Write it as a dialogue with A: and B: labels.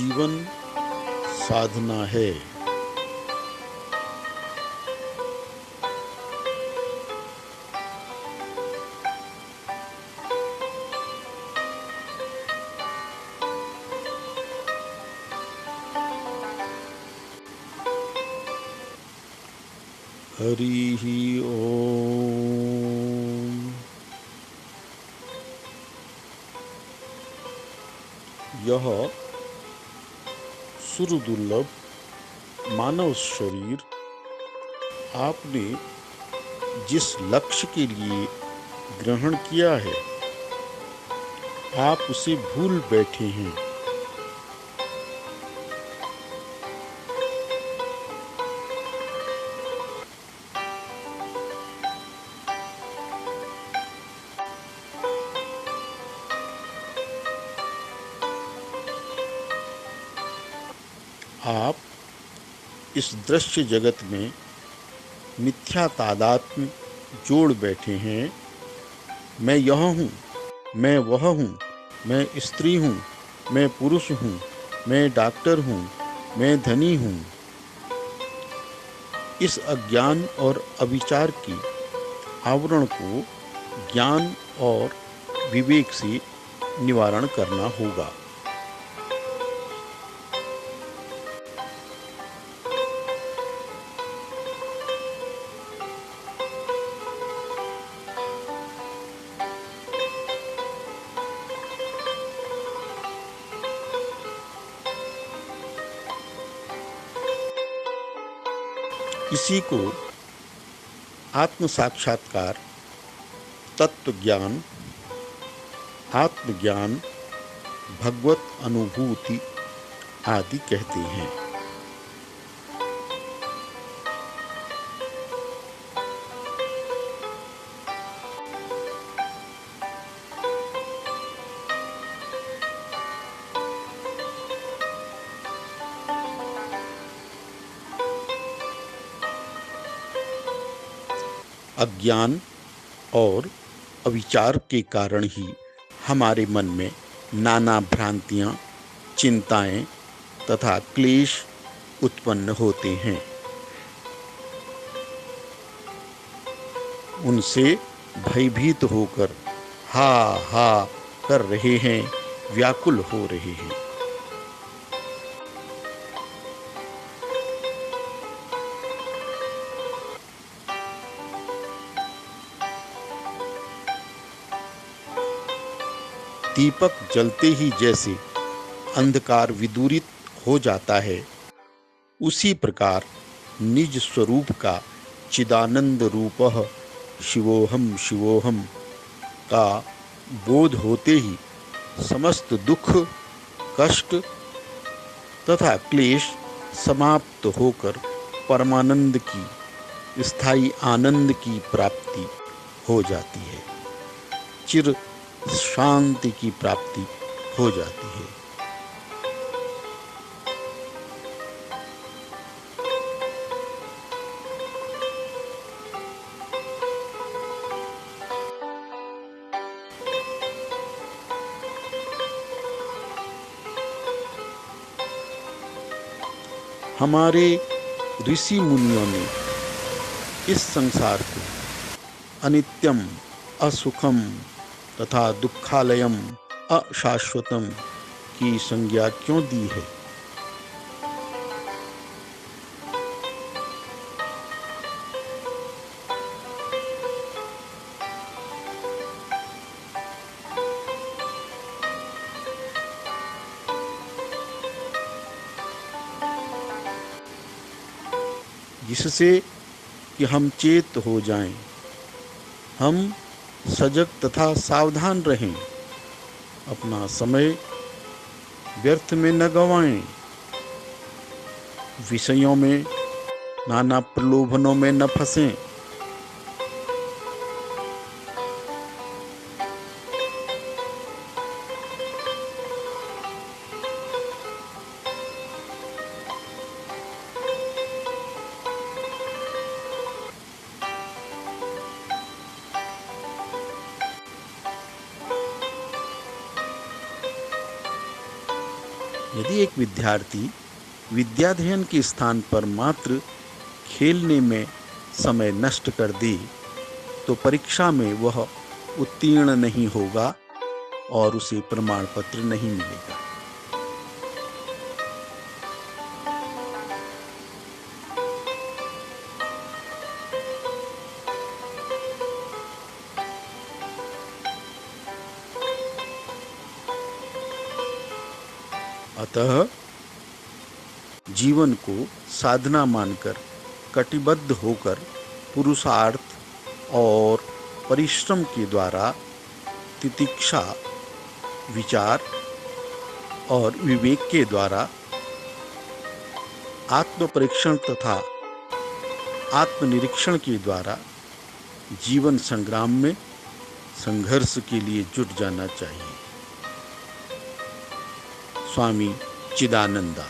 A: जीवन साधना है। हरि ओम। यह सुरदुर्लभ मानव शरीर आपने जिस लक्ष्य के लिए ग्रहण किया है, आप उसे भूल बैठे हैं। आप इस दृश्य जगत में मिथ्या तादात्म्य जोड़ बैठे हैं। मैं यह हूँ, मैं वह हूँ, मैं स्त्री हूँ, मैं पुरुष हूँ, मैं डॉक्टर हूँ, मैं धनी हूँ। इस अज्ञान और अविचार की आवरण को ज्ञान और विवेक से निवारण करना होगा। इसी को आत्म साक्षात्कार, तत्व ज्ञान, आत्मज्ञान, भगवत अनुभूति आदि कहते हैं। अज्ञान और अविचार के कारण ही हमारे मन में नाना भ्रांतियां, चिंताएं तथा क्लेश उत्पन्न होते हैं। उनसे भयभीत होकर हा हा कर रहे हैं, व्याकुल हो रहे हैं। दीपक जलते ही जैसे अंधकार विदूरित हो जाता है, उसी प्रकार निज स्वरूप का चिदानंद रूपः शिवोहम शिवोहम का बोध होते ही समस्त दुख, कष्ट तथा क्लेश समाप्त होकर परमानंद की, स्थायी आनंद की प्राप्ति हो जाती है। चिर शांति की प्राप्ति हो जाती है। हमारे ऋषि मुनियों ने इस संसार को अनित्यम, असुखम तथा दुखालयम, अशाश्वतम की संज्ञा क्यों दी है? जिससे कि हम चेत हो जाएं, हम सजग तथा सावधान रहें, अपना समय व्यर्थ में न गंवाएं, विषयों में, नाना प्रलोभनों में न फंसें। यदि एक विद्यार्थी विद्याध्ययन के स्थान पर मात्र खेलने में समय नष्ट कर दे तो परीक्षा में वह उत्तीर्ण नहीं होगा और उसे प्रमाण पत्र नहीं मिलेगा। अतः जीवन को साधना मानकर कटिबद्ध होकर पुरुषार्थ और परिश्रम के द्वारा तितिक्षा, विचार और विवेक के द्वारा आत्म परीक्षण तथा आत्मनिरीक्षण के द्वारा जीवन संग्राम में संघर्ष के लिए जुट जाना चाहिए। स्वामी चिदानंदा।